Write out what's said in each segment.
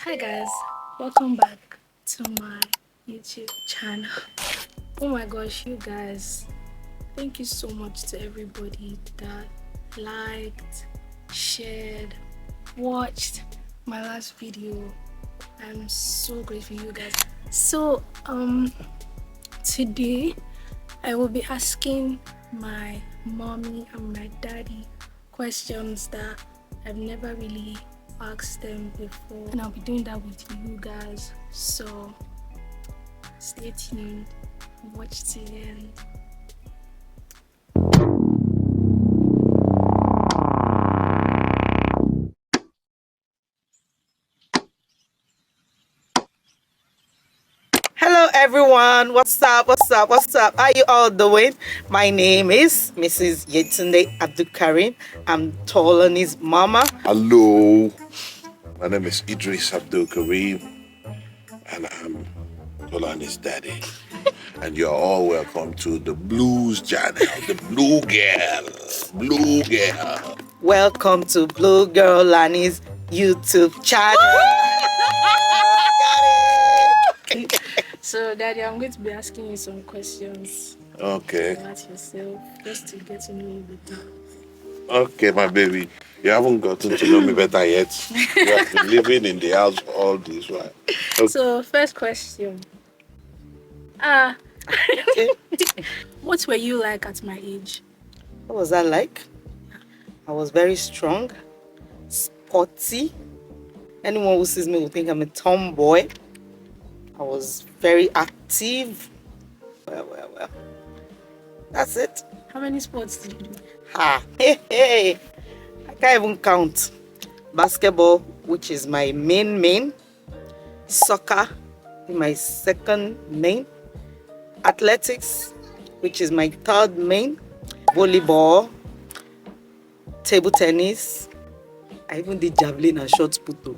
Hi guys, welcome back to my YouTube channel. Oh my gosh, you guys, thank you so much to everybody that liked, shared, watched my last video. I'm so grateful, you guys. So today I will be asking my mommy and my daddy questions that I've never really asked them before, and I'll be doing that with you guys. So stay tuned, watch till the end. Hello everyone, what's up? How you all doing? My name is Mrs. Yetunde Abdulkarim. I'm Tolani's mama. Hello, my name is Idris Abdul Kareem, and I'm Tolani's daddy. And you're all welcome to the Blues channel, the Blue Girl. Welcome to Blue Girl Lani's YouTube channel. So daddy, I'm going to be asking you some questions Okay, about yourself, just to get to know you better. okay, my baby. You haven't gotten to know me better yet. You have been living in the house all this while. Okay. So first question. What were you like at my age? What was that like? I was very strong, sporty. Anyone who sees me will think I'm a tomboy. I was very active. Well. That's it. How many sports did you do? Hey. I can't even count. Basketball, which is my main. Soccer, my second main. Athletics, which is my third main. Volleyball, table tennis. I even did javelin and shot put.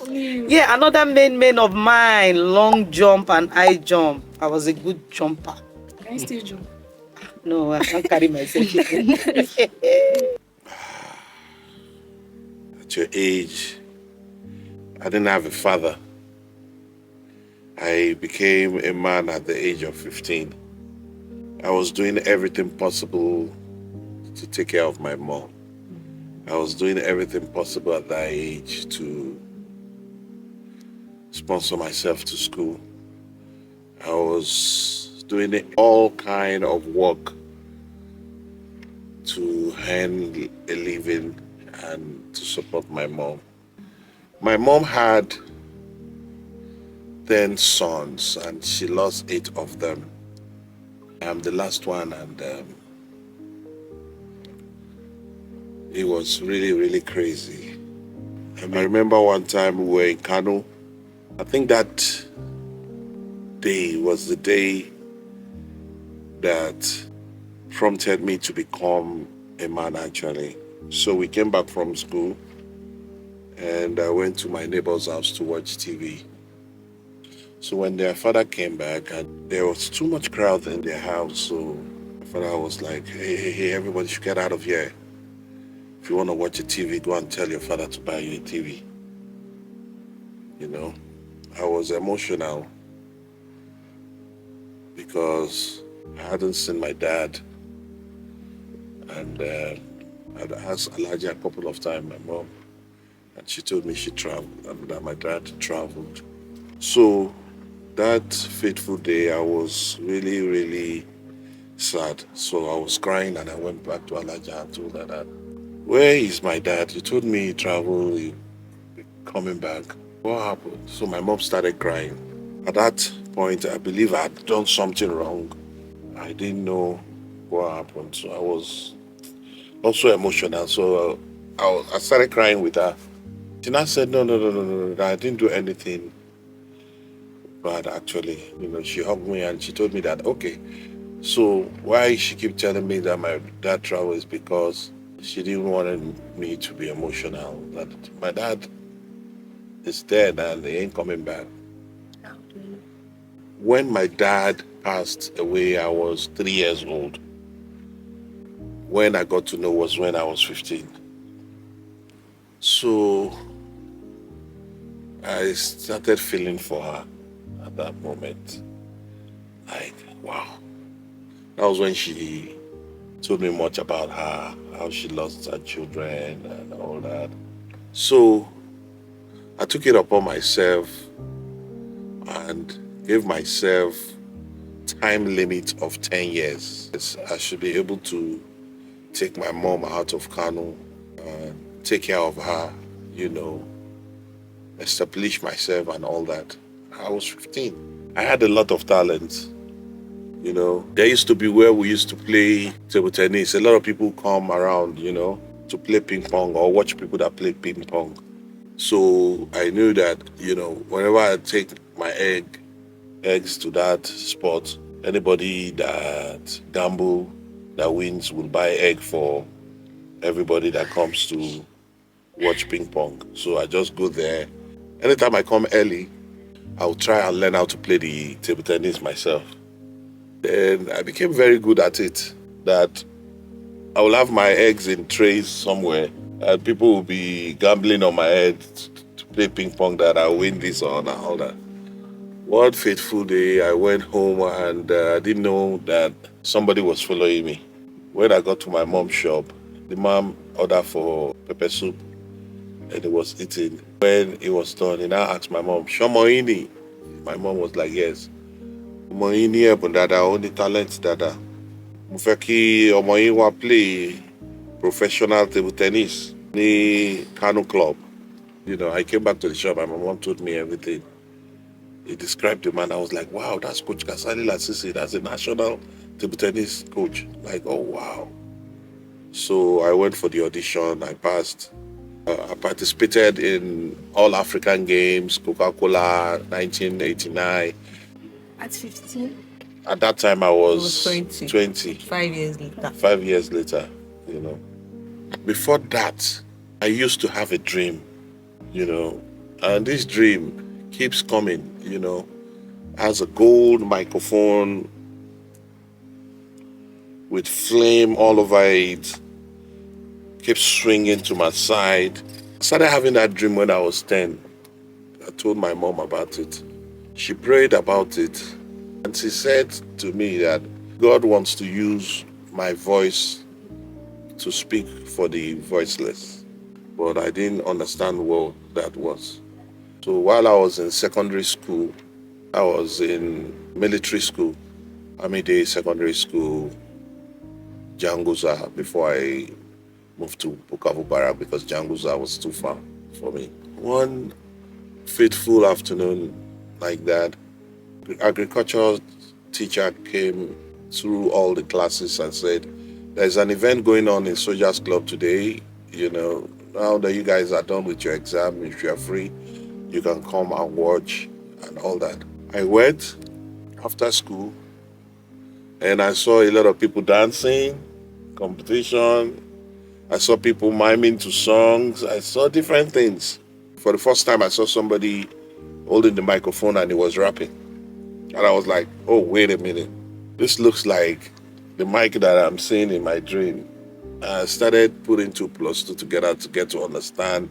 Yeah, another main of mine, long jump and high jump. I was a good jumper. Can you still jump? No, I can't carry myself. At your age, I didn't have a father. I became a man at the age of 15. I was doing everything possible to take care of my mom. I was doing everything possible at that age to sponsor myself to school. I was doing all kind of work to earn a living and to support my mom. My mom had 10 sons and she lost 8 of them. I'm the last one, and it was really crazy. I remember one time we were in Kano. I think that day was the day that prompted me to become a man, actually. So we came back from school and I went to my neighbor's house to watch TV. So when their father came back, and there was too much crowd in their house, so my father was like, hey, everybody should get out of here. If you want to watch a TV, go and tell your father to buy you a TV. You know, I was emotional because I hadn't seen my dad, and I'd asked Elijah a couple of times, my mom, and she told me she traveled, and that my dad traveled. So that fateful day, I was really sad. So I was crying, and I went back to Elijah and told her that, where is my dad? You told me he traveled, he'll be coming back. What happened? So my mom started crying. At that point, I believe I had done something wrong. I didn't know what happened. So I was also emotional. So I started crying with her. She now said, no, I didn't do anything bad, actually. You know, she hugged me and she told me that, okay, so why she keep telling me that my dad traveled is because she didn't want me to be emotional. That my dad is dead and he ain't coming back. When my dad passed away, I was 3 years old. When I got to know was when I was 15. So I started feeling for her at that moment. Like, wow. That was when she told me much about her, how she lost her children and all that. So I took it upon myself and gave myself time limit of 10 years. I should be able to take my mom out of Kano and take care of her, you know, establish myself and all that. I was 15. I had a lot of talent. You know, there used to be where we used to play table tennis. A lot of people come around, you know, to play ping pong or watch people that play ping pong. So I knew that, you know, whenever I take my eggs to that spot, anybody that gamble that wins will buy egg for everybody that comes to watch ping pong. So I just go there. Anytime I come early, I'll try and learn how to play the table tennis myself. Then I became very good at it. That I will have my eggs in trays somewhere, and people will be gambling on my head to play ping pong that I win this or all that. One fateful day, I went home and I didn't know that somebody was following me. When I got to my mom's shop, the mom ordered for pepper soup and it was eating. When it was done, he now asked my mom, Shomoini. My mom was like, yes. Moini ẹ̀bùn dáadáa, ó ní talent dáadáa. Mo fẹ́ kí ọmọ yín wá play professional table tennis ní Kano Club. You know, I came back to the shop and my mom told me everything. He described the man. I was like, wow, that's Coach Kasali Lasisi. That's a national table tennis coach. Like, oh, wow. So I went for the audition. I passed. I participated in All African Games, Coca-Cola, 1989. At 15? At that time, I was 20. 5 years later. 5 years later, you know. Before that, I used to have a dream, you know, and this dream keeps coming, you know, has a gold microphone with flame all over it, keeps swinging to my side. I started having that dream when I was 10. I told my mom about it. She prayed about it, and she said to me that God wants to use my voice to speak for the voiceless. But I didn't understand what that was. So while I was in secondary school, I was in military school, Army Day Secondary School, Janguza, before I moved to Bukavu Barrack because Janguza was too far for me. One fateful afternoon like that, the agricultural teacher came through all the classes and said, there's an event going on in Soldiers Club today. You know, now that you guys are done with your exam, if you are free, you can come and watch and all that. I went after school and I saw a lot of people dancing, competition. I saw people miming to songs. I saw different things. For the first time, I saw somebody holding the microphone and he was rapping. And I was like, oh, wait a minute. This looks like the mic that I'm seeing in my dream. I started putting 2 plus 2 together to get to understand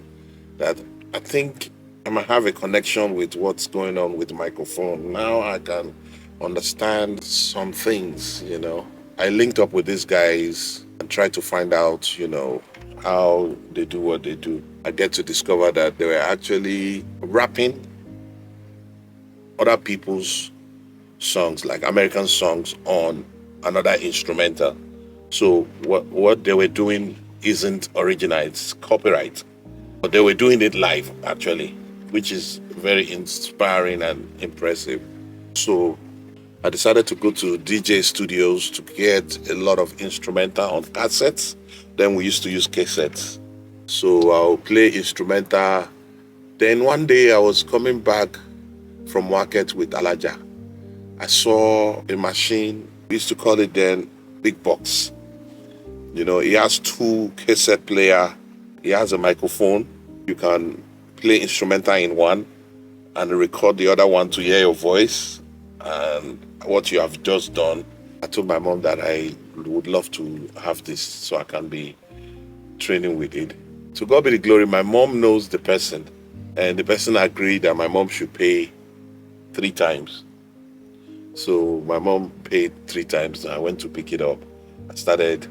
that I think I might have a connection with what's going on with the microphone. Now I can understand some things, you know. I linked up with these guys and tried to find out, you know, how they do what they do. I get to discover that they were actually rapping other people's songs, like American songs, on another instrumental. So what they were doing isn't original, it's copyright. But they were doing it live, actually, which is very inspiring and impressive. So I decided to go to DJ studios to get a lot of instrumental on cassettes. Then we used to use cassettes. So I'll play instrumental. Then one day I was coming back from market with Alaja. I saw a machine, we used to call it then Big Box. You know, it has 2 cassette player. It has a microphone. You can play instrumental in one and record the other one to hear your voice and what you have just done. I told my mom that I would love to have this so I can be training with it. To God be the glory, my mom knows the person And the person agreed that my mom should pay 3 times. So my mom paid 3 times and I went to pick it up. I started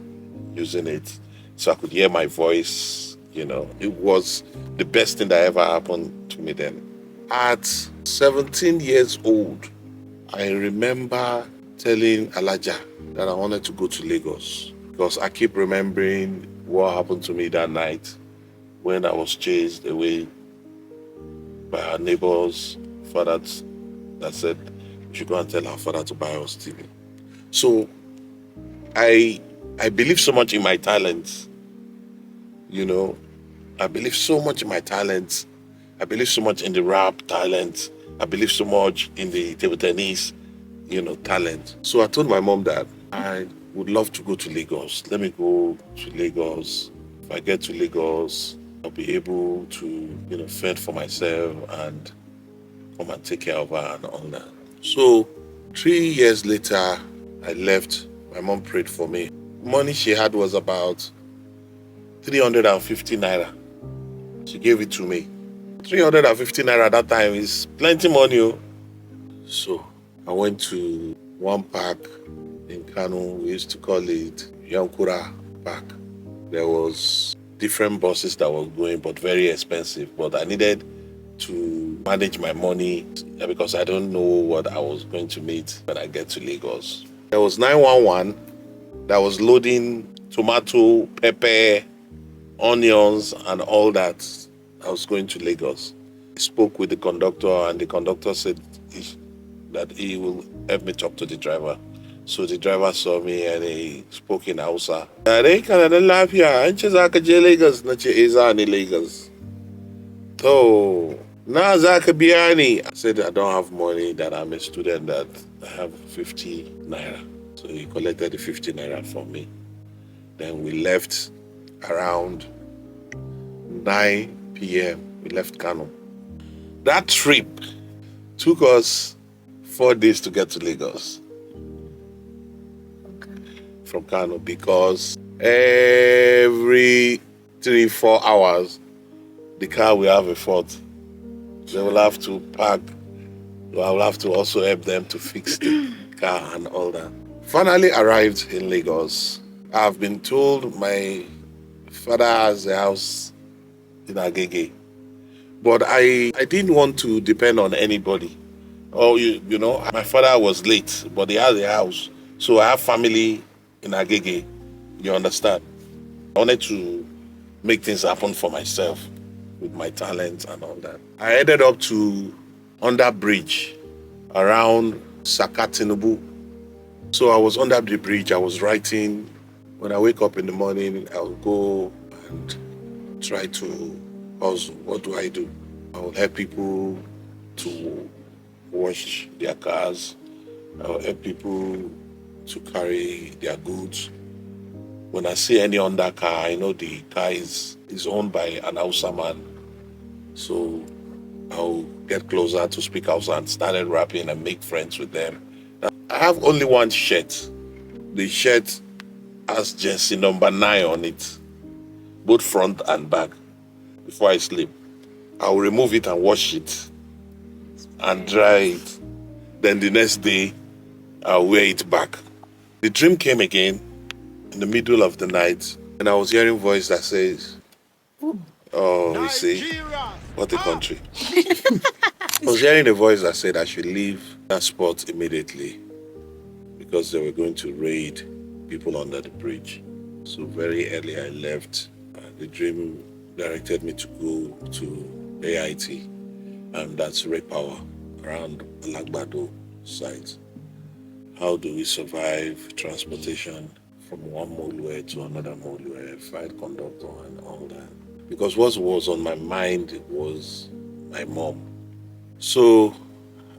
using it so I could hear my voice. It was the best thing that ever happened to me then. At 17 years old, I remember telling Alaja that I wanted to go to Lagos because I keep remembering what happened to me that night when I was chased away by our neighbor's father that said we should go and tell our father to buy us TV. So I believe so much in my talents. I believe so much in my talents. I believe so much in the rap talent. I believe so much in the table tennis, talent. So I told my mom that I would love to go to Lagos. Let me go to Lagos. If I get to Lagos, I'll be able to, fend for myself and come and take care of her and all that. So 3 years later, I left. My mom prayed for me. Money she had was about 350 naira. She gave it to me. 350 naira at that time is plenty money. Oh. So I went to one park in Kano. We used to call it Yankura Park. There was different buses that were going, but very expensive. But I needed to manage my money because I don't know what I was going to meet when I get to Lagos. There was 911 that was loading tomato, pepper, onions, and all that. I was going to Lagos. I spoke with the conductor, and the conductor said that he will help me talk to the driver. So the driver saw me and he spoke in Hausa. Dai kana da lafiya, an ce za ka je Lagos, na ce eh za ni Lagos. To, na za ka biya ni? I said I don't have money, that I'm a student, that I have 50 naira. So he collected the 50 naira from me. Then we left around 9 p.m. We left Kano. That trip took us 4 days to get to Lagos. From Kano, because every 3-4 hours the car will have a fault. They will have to park. I will have to also help them to fix the car and all that. Finally arrived in Lagos. I've been told my father has a house in Agege, but I didn't want to depend on anybody. My father was late, but he has a house, so I have family in Agege. You understand? I wanted to make things happen for myself with my talent and all that. I headed up to under bridge around Sakatinubu. So I was under the bridge. I was writing. When I wake up in the morning, I'll go and try to hustle. What do? I will help people to wash their cars. I will help people to carry their goods. When I see any Honda car, I know the car is owned by an Hausa man. So I'll get closer to speak Hausa and started rapping and make friends with them. I have only one shirt. The shirt has jersey number 9 on it, both front and back. Before I sleep, I'll remove it and wash it and dry it. Then the next day, I'll wear it back. The dream came again in the middle of the night, and I was hearing a voice that says, "Oh, you see, what a country." I was hearing a voice that said I should leave that spot immediately because they were going to raid people under the bridge. So very early I left. The dream directed me to go to AIT, and that's Red Power around Alagbado site. How do we survive transportation from one Molue to another Molue, fight conductor and all that? Because what was on my mind was my mom. So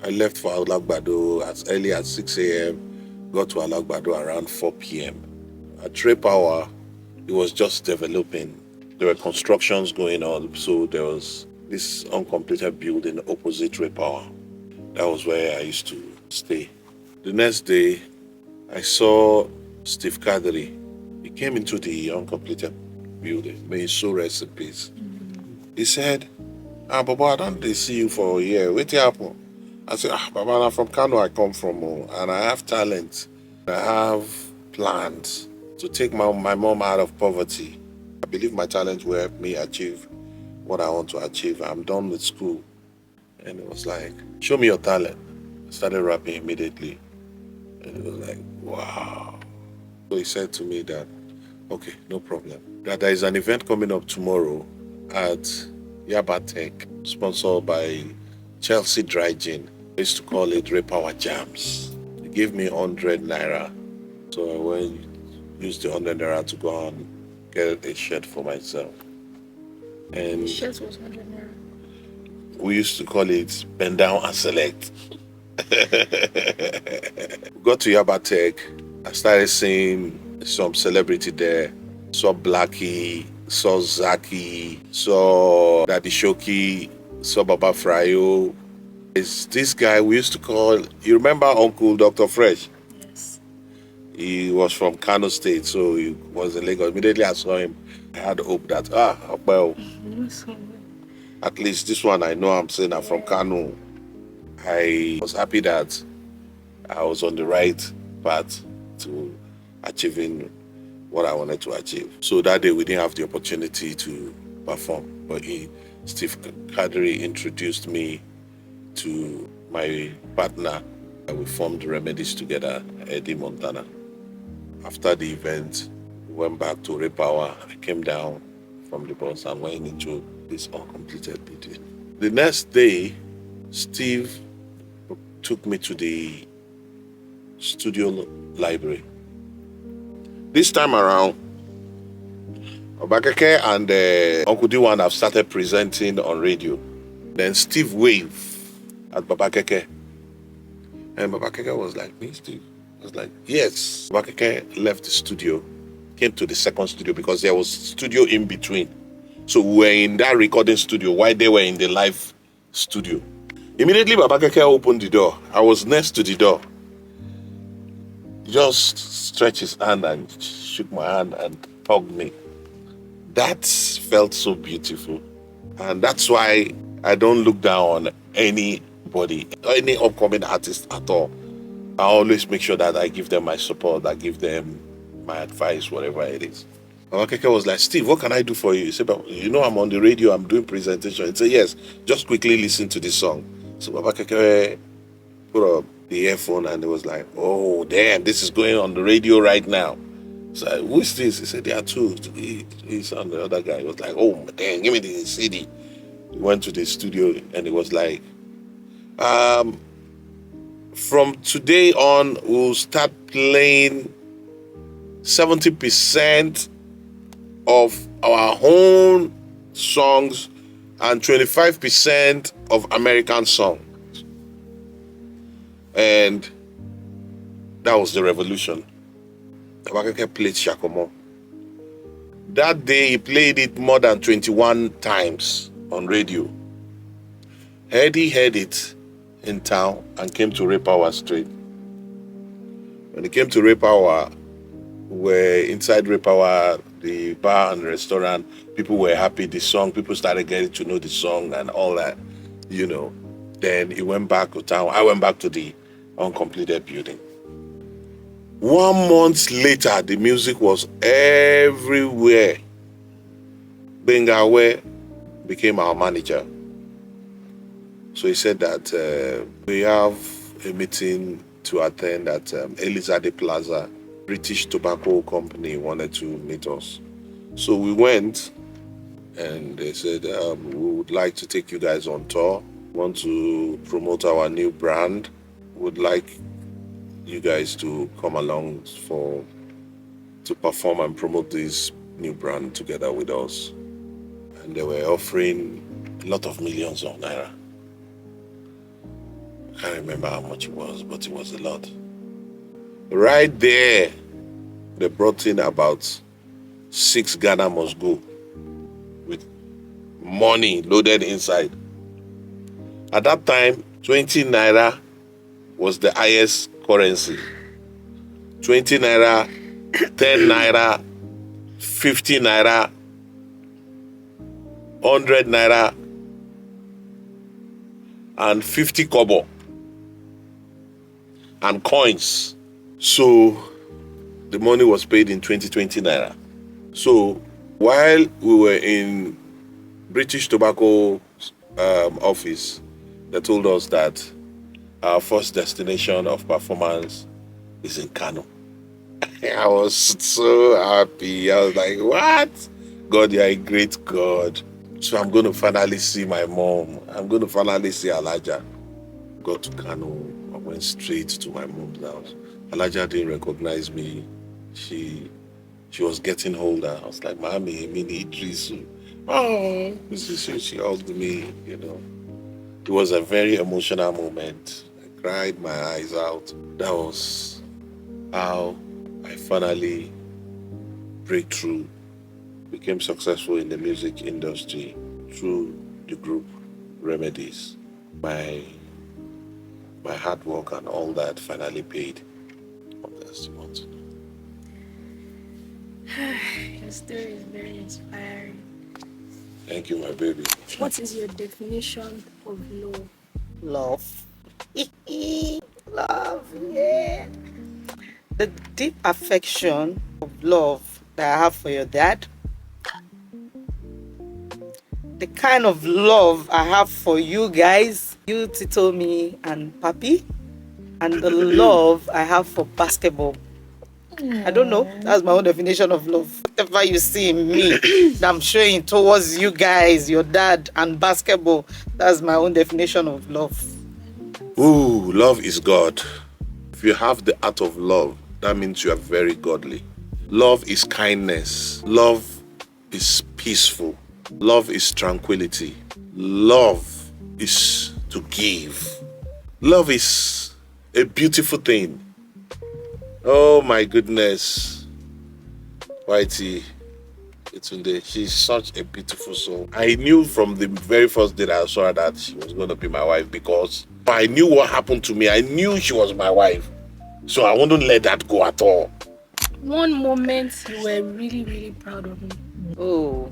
I left for Alagbado as early as 6 a.m., got to Alagbado around 4 p.m. At Trey Power, it was just developing. There were constructions going on, so there was this uncompleted building opposite Trey Power. That was where I used to stay. The next day, I saw Steve Kadri. He came into the uncompleted building. May his soul rest in peace. He said, Baba, I don't dey see you for a year. Wetin happen? I said, Baba, I'm from Kano, I come from, and I have talent. I have plans to take my mom out of poverty. I believe my talent will help me achieve what I want to achieve. I'm done with school. And it was like, show me your talent. I started rapping immediately. And it was like, wow. So he said to me that, okay, no problem. That there is an event coming up tomorrow at Yaba Tech, sponsored by Chelsea Dry Gin. I used to call it Repower Jams. They gave me 100 naira. So I went, used the 100 naira to go and get a shirt for myself. And Shirt was 100 naira. we used to call it Bend Down and Select. We got to Yaba Tech. I started seeing some celebrity there. Saw Blackie, saw Zaki, saw Daddy Shoki, saw Baba Fryo. It's this guy we used to call, you remember Uncle Dr. Fresh? Yes. He was from Kano State, so he was in Lagos. Immediately I saw him, I had hope that, well, at least this one I know I'm saying I'm from Kano. I was happy that I was on the right path to achieving what I wanted to achieve. So that day we didn't have the opportunity to perform, but Steve Kadri introduced me to my partner, and we formed Remedies together, Eddie Montana. After the event, we went back to Repower. I came down from the bus and went into this uncompleted video. The next day, Steve took me to the studio library. This time around, Obakeke and Uncle D1 have started presenting on radio. Then Steve waved at Babakeke. And Babakeke was like, me, Steve? I was like, yes. Babakeke left the studio, came to the second studio because there was studio in between. So we were in that recording studio while they were in the live studio. Immediately Babakeke opened the door. I was next to the door. He just stretched his hand and shook my hand and hugged me. That felt so beautiful. And that's why I don't look down on anybody, any upcoming artist at all. I always make sure that I give them my support, I give them my advice, whatever it is. Babakeke was like, Steve, what can I do for you? He said, you know, I'm on the radio, I'm doing presentation. He said, yes, just quickly listen to this song. So Babakeke put up the earphone and it was like, oh, damn, this is going on the radio right now. So who is this? He said, there are two. He's on the other guy. He was like, oh, damn, give me the CD. He went to the studio and it was like, from today on, we'll start playing 70% of our own songs and 25% of American songs. And that was the revolution. Babakeke played Shakomo. That day he played it more than 21 times on radio. Eddie heard it in town and came to Repower Street. When he came to Repower, we're inside Repower, the bar and the restaurant. People were happy, the song, people started getting to know the song and all that, you know. Then he went back to town. I went back to the uncompleted building. 1 month later, the music was everywhere. Bengawe became our manager. So he said that we have a meeting to attend at Elizade Plaza. British Tobacco Company wanted to meet us. So we went and they said, we would like to take you guys on tour. We want to promote our new brand. Would like you guys to come along to perform and promote this new brand together with us. And they were offering a lot of millions of naira. I can't remember how much it was, but it was a lot. Right there, they brought in about 6 Ghana must go with money loaded inside. At that time, 20 naira was the highest currency. 20 naira, 10 naira, 50 naira, 100 naira, and 50 kobo and coins. So the money was paid in 2020 naira. So while we were in British Tobacco office, they told us that our first destination of performance is in Kano. I was so happy. I was like, what? God, you're a great God. So I'm going to finally see my mom. I'm going to finally see Alaja. Got to Kano. I went straight to my mom's house. Alaja didn't recognize me. She was getting older. I was like, Mommy, Mini Idrisu. Oh, she hugged me, you know. It was a very emotional moment. I cried my eyes out. That was how I finally break through, became successful in the music industry through the group Remedies. My hard work and all that finally paid. What else do you want to know? Your story is very inspiring. Thank you, my baby. What is your definition of love? Love. Love, yeah. The deep affection of love that I have for your dad. The kind of love I have for you guys, you, Titomi and Papi. And the love I have for basketball. I don't know. That's my own definition of love. Whatever you see in me that I'm showing towards you guys, your dad, and basketball, that's my own definition of love. Ooh, love is God. If you have the art of love, that means you are very godly. Love is kindness. Love is peaceful. Love is tranquility. Love is to give. Love is a beautiful thing. Oh my goodness. Whitey, Itunde, she's such a beautiful soul. I knew from the very first day that I saw her that she was going to be my wife, because I knew what happened to me. I knew she was my wife. So I wouldn't let that go at all. One moment you were really, really proud of me. Oh,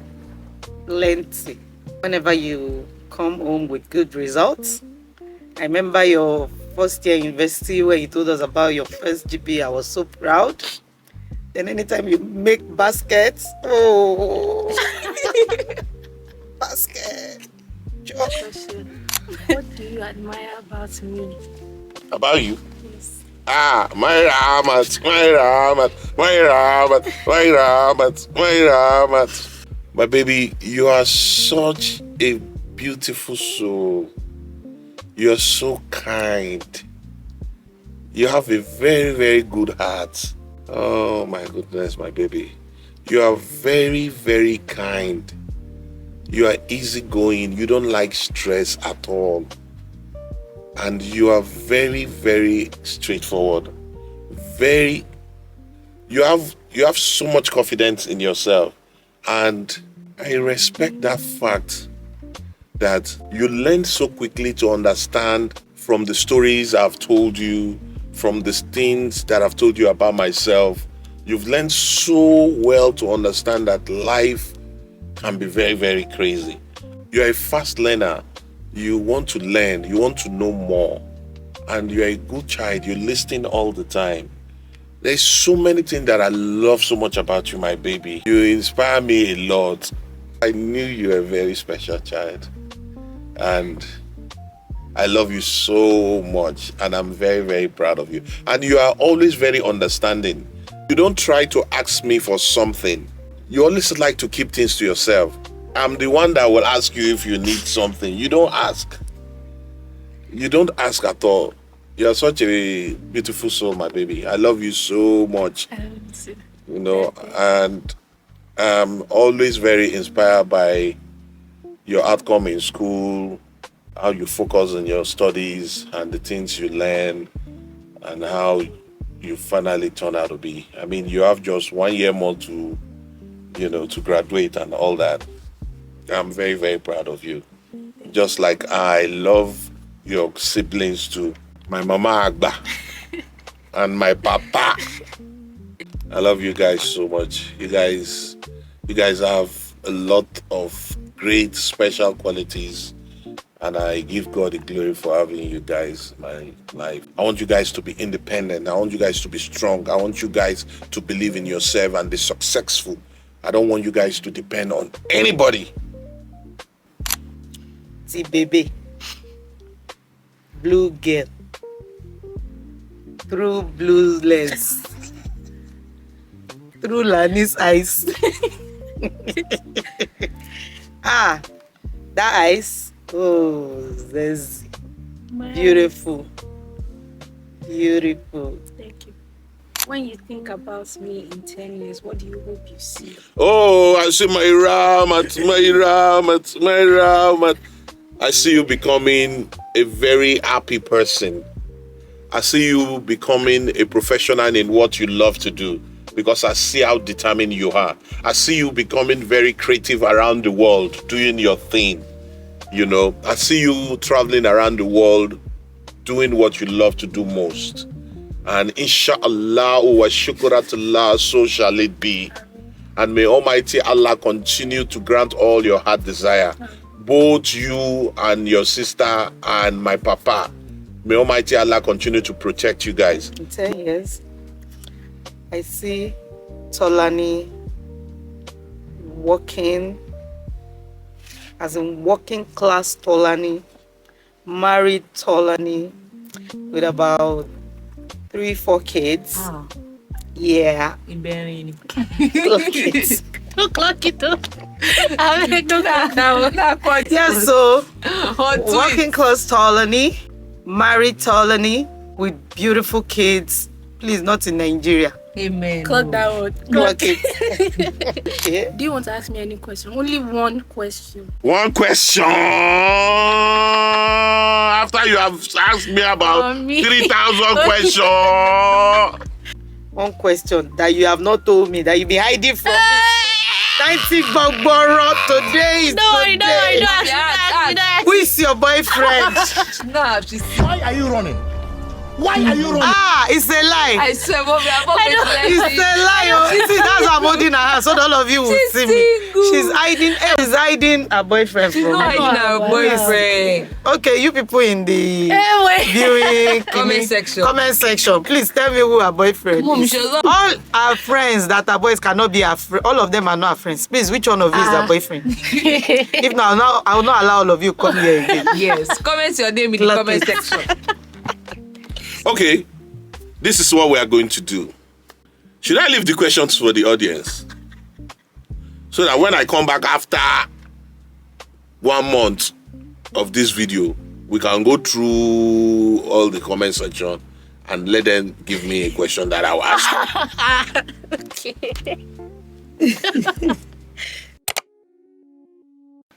plenty. Whenever you come home with good results. I remember your first year university where you told us about your first GP. I was so proud. Then anytime you make baskets, oh, basket. Question. What do you admire about me? About you? Yes. My Ramat, my Ramat, my Ramat, my Ramat, my Ramat. My baby, you are such a beautiful soul. You're so kind. You have a very, very good heart. Oh my goodness, my baby. You are very, very kind. You are easygoing. You don't like stress at all. And you are very, very straightforward. You have so much confidence in yourself. And I respect that fact that you learn so quickly to understand from the stories I've told you, from the things that I've told you about myself. You've learned so well to understand that life can be very, very crazy. You're a fast learner. You want to learn. You want to know more. And you're a good child. You listen all the time. There's so many things that I love so much about you, my baby. You inspire me a lot. I knew you were a very special child. And I love you so much. And I'm very, very proud of you. And you are always very understanding. You don't try to ask me for something. You always like to keep things to yourself. I'm the one that will ask you if you need something. You don't ask. You don't ask at all. You're such a beautiful soul, my baby. I love you so much. You know, and I'm always very inspired by your outcome in school, how you focus on your studies and the things you learn, and how you finally turn out to be. I mean, you have just 1 year more to, to graduate and all that. I'm very, very proud of you. Just like I love your siblings too. My mama Agba and my papa. I love you guys so much. You guys have a lot of great special qualities And I give God the glory for having you guys in my life. I want you guys to be independent. I want you guys to be strong. I want you guys to believe in yourself and be successful. I don't want you guys to depend on anybody. See, baby. Blue girl. Through blue lens. Through Lani's eyes. That eyes. Oh, that's beautiful. Beautiful. Thank you. When you think about me in 10 years, what do you hope you see? Oh, I see my Ramat. I see you becoming a very happy person. I see you becoming a professional in what you love to do, because I see how determined you are. I see you becoming very creative around the world, doing your thing. You know, I see you traveling around the world, doing what you love to do most. And inshallah wa shukratullah, so shall it be. And may Almighty Allah continue to grant all your heart desire. Both you and your sister and my papa. May Almighty Allah continue to protect you guys. In 10 years, I see Tolani working as in working class Tolani, married Tolani with about 3-4 kids. Ah. Yeah. Clock it. Don't clock it up. I mean, don't clock that. Yeah, so working class Tolani, married Tolani with beautiful kids. Please, not in Nigeria. Amen. Clock that one. Clock it. Okay. Do you want to ask me any question? Only one question. One question. After you have asked me about 3,000 questions. One question that you have not told me, that you've been hiding from me. 90 Bogboro, today is today. No. Who is your boyfriend? No, she's. Why are you running? Why are you running? It's a lie. I swear, Mommy, I'm not It's a lie. Oh. See, that's why I'm holding her hand so that all of you will see me. She's hiding her boyfriend She's from not me. hiding her boyfriend. Okay, you people in the viewing comment section, please tell me who her boyfriend Mom, is. she was not. All our friends that are boys cannot be our friends. All of them are not our friends. Please, which one of you is her boyfriend? If not, I will not allow all of you come here again. Yes, comment your name in the comment section. Okay, this is what we are going to do. Should I leave the questions for the audience? So that when I come back after 1 month of this video, we can go through all the comment section and let them give me a question that I will ask. Okay.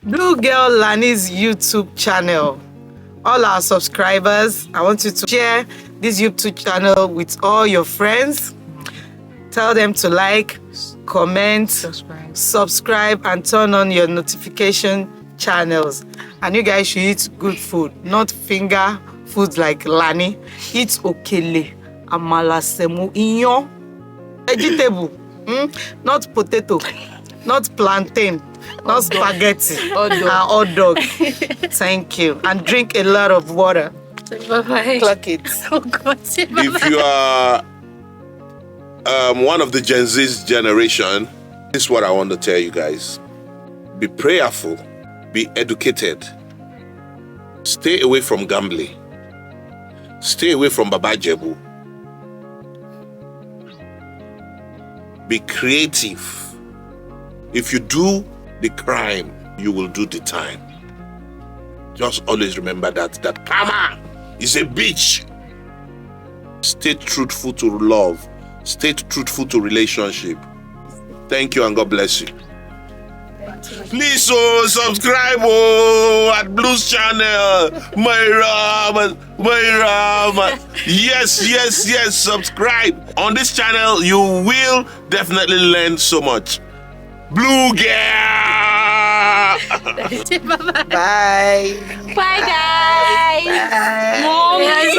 Blue Girl Lani's YouTube channel. All our subscribers, I want you to share this YouTube channel with all your friends. Tell them to like, comment, subscribe, and turn on your notification channels. And you guys should eat good food, not finger foods like Lani. Eat okele, amala, semu, inyo, vegetable, not potato, not plantain, not spaghetti, hot dog. Thank you. And drink a lot of water. Bye-bye. Clock it. Oh God. If you are one of the Gen Z's generation, this is what I want to tell you guys. Be prayerful, be educated, stay away from gambling, stay away from Baba Jebu, be creative. If you do the crime, you will do the time. Just always remember that karma is a bitch. Stay truthful to love. Stay truthful to relationship. Thank you and God bless you. Please subscribe at Blue's channel. My Rama. Yes, subscribe. On this channel, you will definitely learn so much. Blue girl. Bye. Bye, guys. Bye. Mommy.